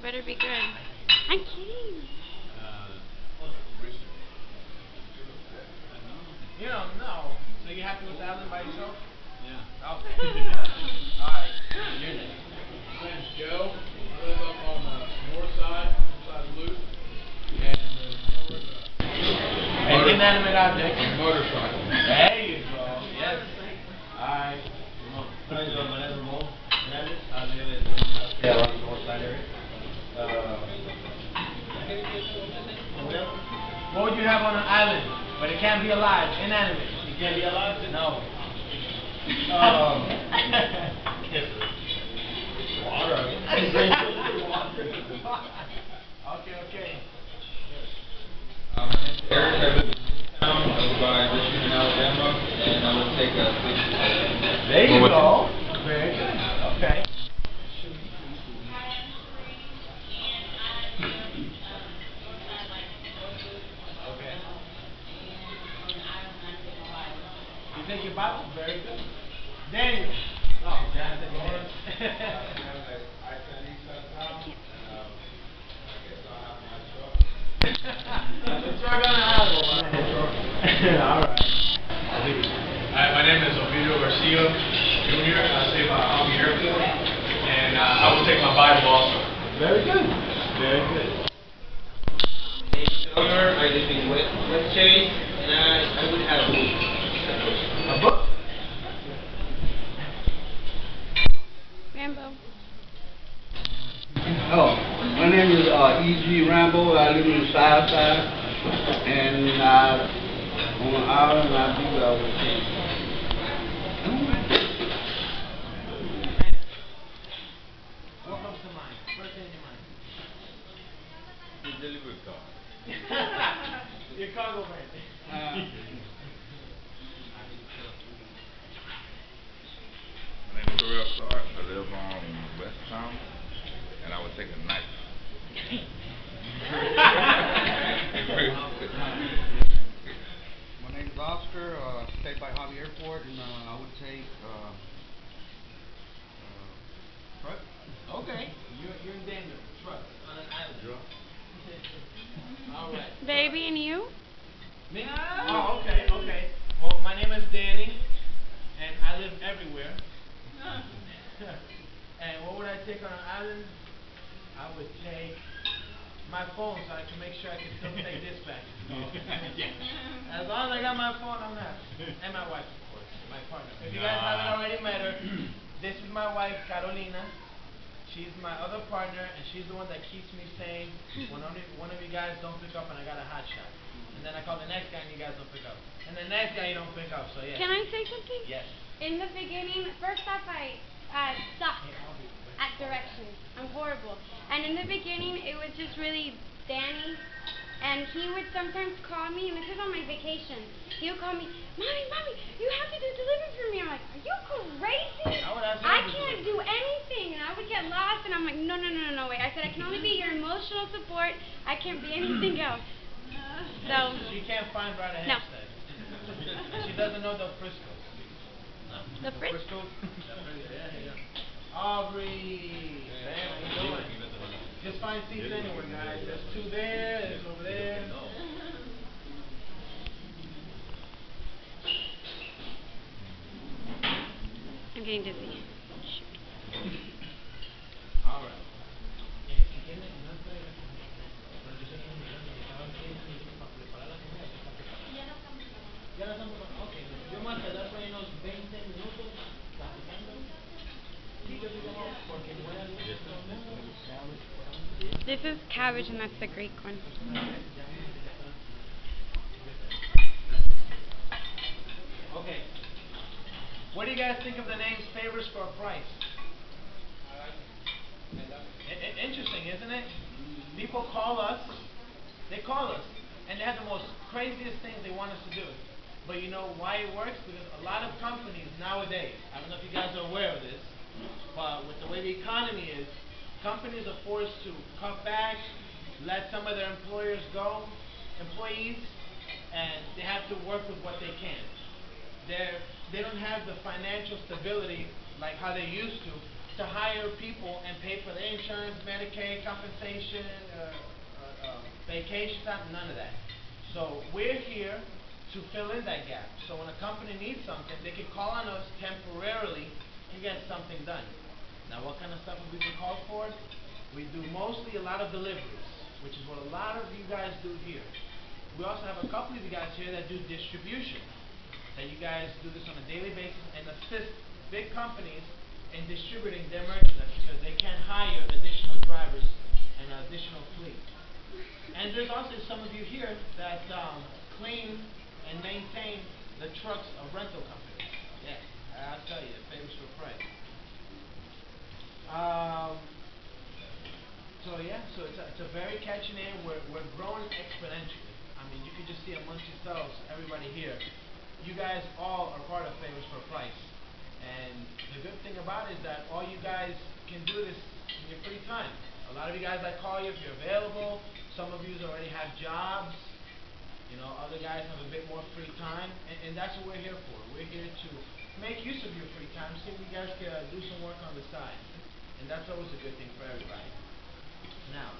it better be good. I'm kidding. You don't know. So you happy with the island by yourself? Yeah. Okay. Alright. Your name. My name's Joe. I live up on the north side of the loop. And An inanimate object. motorcycle. There you go. Yes. Alright. My name is Ramon. I live in on the north side area. What would you have on an island? But it can't be alive, inanimate. You can't be alive? No. Water. Okay. My name's Eric. I live in town over by Richmond, Alabama, and I would take a 6. There you go. Very good. Okay. You take your Bible? Very good. Daniel. Oh, Jonathan. Alright. Hi, my name is Ovidio Garcia Jr. I stay by Army Airport. And I will take my Bible also. Very good. Very good. I live in West Chase, and I would have A book? Rambo. Oh, my name is E.G. Rambo. I live in Southside, and on an island I do What comes to mind? First thing in your mind. The delivery car. Your cargo van. My name is Terrell Clark. I live on West Town, and I would take a knife. My name is Oscar. Stay by Hobby Airport, and I would take truck. Okay. You're in Daniel. Truck on an island. Alright. Baby, and you? Me? Oh, okay. Well, my name is Danny, and I live everywhere. And what would I take on an island? I would take my phone so I can make sure I can still take dispatch. As long as I got my phone, I'm happy. And my wife, of course, my partner. If you guys haven't already met her, this is my wife, Carolina. She's my other partner, and she's the one that keeps me sane when one of you guys don't pick up and I got a hot shot. And then I call the next guy and you guys don't pick up. And the next guy you don't pick up, so yeah. Can I say something? Yes. In the beginning, first off, I suck at directions. I'm horrible. And in the beginning, it was just really Danny. And he would sometimes call me, and this is on my vacation. He would call me, Mommy, you have to do delivery for me. I'm like, are you crazy? I can't do anything. And I would get lost, and I'm like, no, wait. I said, I can only be your emotional support. I can't be anything else. So. She can't find right ahead. No. She doesn't know the Friscoes. The Friscoes? Aubrey. How you doing? Just find seats anywhere, guys. There's 2 there, there's over there. I'm getting dizzy. Alright. Okay. Yo me quedé por ahí unos 20 minutos platicando. This is cabbage, and that's the Greek one. Okay. What do you guys think of the names Favors for a Price? Interesting, isn't it? People call us, and they have the most craziest things they want us to do. But you know why it works? Because a lot of companies nowadays, I don't know if you guys are aware of this, but with the way the economy is, companies are forced to cut back, let some of their employees, and they have to work with what they can. They don't have the financial stability like how they used to to hire people and pay for their insurance, Medicaid, compensation, vacation time, none of that. So we're here to fill in that gap. So when a company needs something, they can call on us temporarily to get something done. Now what kind of stuff have we been called for? We do mostly a lot of deliveries, which is what a lot of you guys do here. We also have a couple of you guys here that do distribution. That you guys do this on a daily basis and assist big companies in distributing their merchandise because they can't hire additional drivers and an additional fleet. And there's also some of you here that clean and maintain the trucks of rental companies. Yes, I'll tell you, it favors for a price. So it's a very catchy name. We're growing exponentially. I mean, you can just see amongst yourselves, everybody here. You guys all are part of Favors for a Price. And the good thing about it is that all you guys can do this in your free time. A lot of you guys, I call you if you're available. Some of you already have jobs. You know, other guys have a bit more free time. And that's what we're here for. We're here to make use of your free time so you guys can do some work on the side. And that's always a good thing for everybody. Now,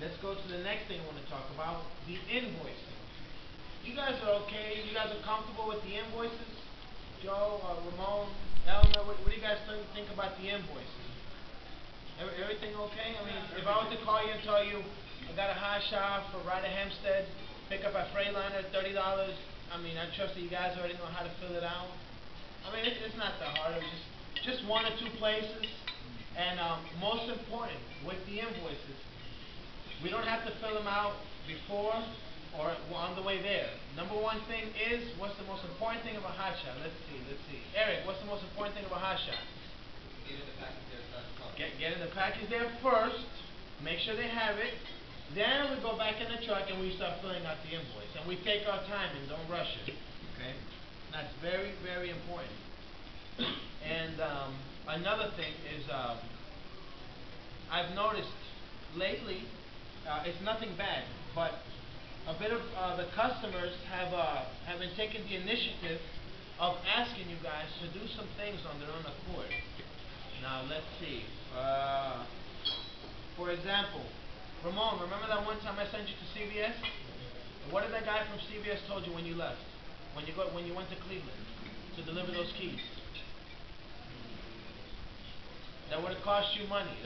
let's go to the next thing I want to talk about, the invoicing. You guys are okay? You guys are comfortable with the invoices? Joe, Ramon, Elmer, what do you guys think about the invoices? Everything okay? I mean, if I were to call you and tell you I got a hot shot for Ryder Hempstead, pick up at Freightliner, $30. I mean, I trust that you guys already know how to fill it out. I mean, it's not that hard. It's just one or two places. And most important, with the invoices, we don't have to fill them out before or on the way there. Number one thing is, what's the most important thing of a hot shot? Let's see. Eric, what's the most important thing of a hot shot? Get in the package there first. Make sure they have it. Then we go back in the truck and we start filling out the invoice. And we take our time and don't rush it. Okay? That's very, very important. And another thing is, I've noticed lately, it's nothing bad, but a bit of the customers have been taking the initiative of asking you guys to do some things on their own accord. Now let's see. For example, Ramon, remember that one time I sent you to CVS? What did that guy from CVS told you when you left? When you went to Cleveland to deliver those keys? That would have cost you money.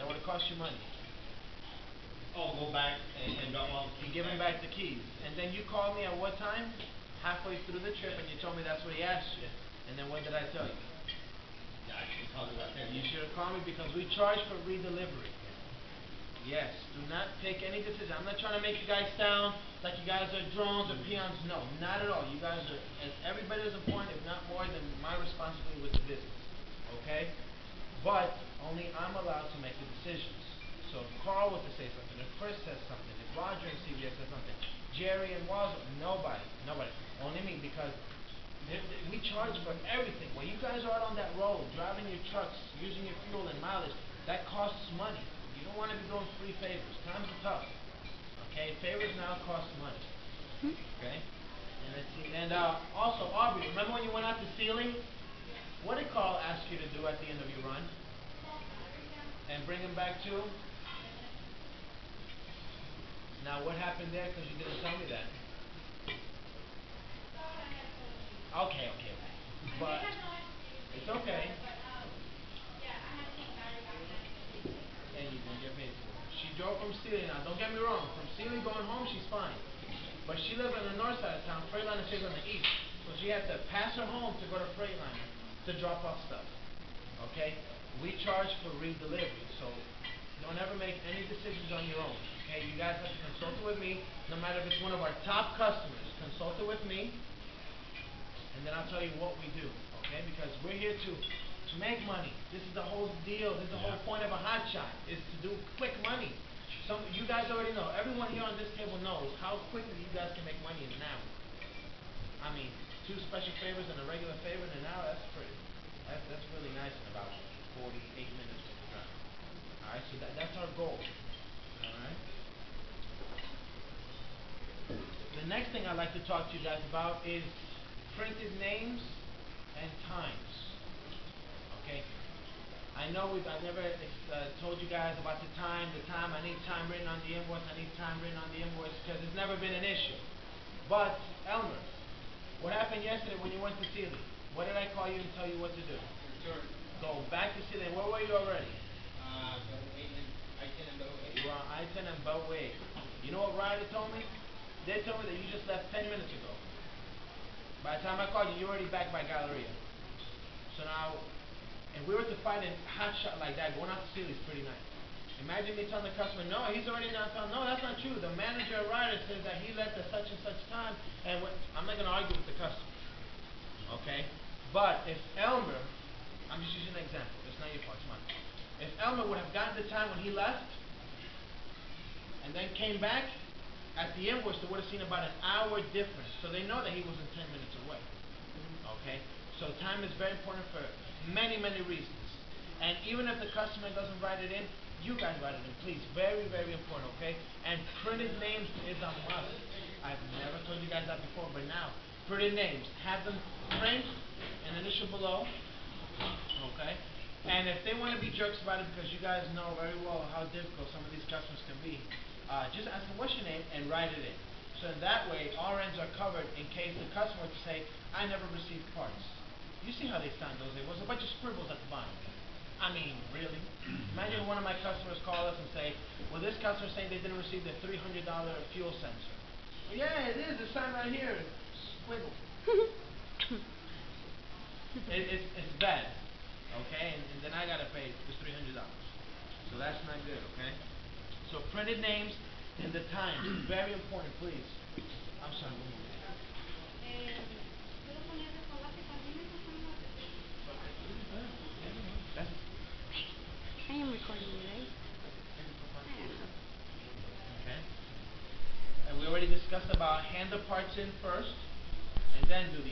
Oh, go back and drop off. You give him back the keys. And then you called me at what time? Halfway through the trip, and you told me that's what he asked you. And then what did I tell you? Yeah, I should call you right there. You should have called me because we charge for redelivery. Yes, do not take any decision. I'm not trying to make you guys sound like you guys are drones or peons. No, not at all. You guys are every bit as important, if not more, than my responsibility with the business. Okay? But only I'm allowed to make the decisions. So if Carl were to say something, if Chris says something, if Roger and CBS says something, Jerry and Walls, nobody. Only me, because we charge for everything. When you guys are out on that road, driving your trucks, using your fuel and mileage, that costs money. You don't want to be doing free favors. Times are tough. Okay? Favors now cost money. Okay? And let's see. And also, Aubrey, remember when you went out to Sealing? What did Carl ask you to do at the end of your run? And bring him back to? Now, what happened there? Because you didn't tell me that. Okay. But it's okay. And you didn't get paid for it. She drove from Sealing. Now, don't get me wrong. From Sealing going home, she's fine. But she lives on the north side of town. Freightliner stays on the east. So she had to pass her home to go to Freightliner to drop off stuff. Okay? We charge for redelivery. So don't ever make any decisions on your own. Okay? You guys have to consult it with me. No matter if it's one of our top customers, consult it with me. And then I'll tell you what we do. Okay? Because we're here to make money. This is the whole deal. This is the whole point of a hot shot, is to do quick money. You guys already know. Everyone here on this table knows how quickly you guys can make money in an hour. I mean, 2 special favors and a regular favor in an hour, that's really nice in about 48 minutes with the drive. Alright, so that's our goal. Alright? The next thing I'd like to talk to you guys about is printed names and times. Okay? I know I never told you guys about the time. I need time written on the invoice. Because it's never been an issue. But, Elmer, what happened yesterday when you went to Sealy? What did I call you and tell you what to do? Return. Go back to Sealy. Where were you already? I-10 and Bow 8. You were on I-10 and Bow 8. You know what Ryder told me? They told me that you just left 10 minutes ago. By the time I called you, you were already back by Galleria. So now, if we were to find a hot shot like that, going out to Sealy is pretty nice. Imagine me telling the customer, no, he's already downtown. No, that's not true. The manager at Ryder says that he left at such and such time, and I'm not going to argue with the customer. Okay? But if Elmer, I'm just using an example. It's not your fault, it's mine. If Elmer would have gotten the time when he left, and then came back, at the invoice they would have seen about an hour difference. So they know that he wasn't 10 minutes away. Okay? So time is very important for many, many reasons. And even if the customer doesn't write it in, you guys write it in, please. Very, very important, okay? And printed names is a must. I've never told you guys that before, but now, printed names. Have them print and initial below, okay? And if they want to be jerks about it, because you guys know very well how difficult some of these customers can be, just ask them, what's your name, and write it in. So in that way, our ends are covered in case the customer were to say, I never received parts. You see how they sound those days. It was a bunch of scribbles at the bottom. I mean, really? Imagine one of my customers call us and say, well, this customer saying they didn't receive the $300 fuel sensor. Well, yeah, it is. It's signed right here. Squiggle. It's bad. Okay? And then I got to pay the $300. So that's not good, okay? So printed names and the times. Very important, please. I'm sorry. I am recording you, right? Okay. And we already discussed about hand the parts in first, and then do the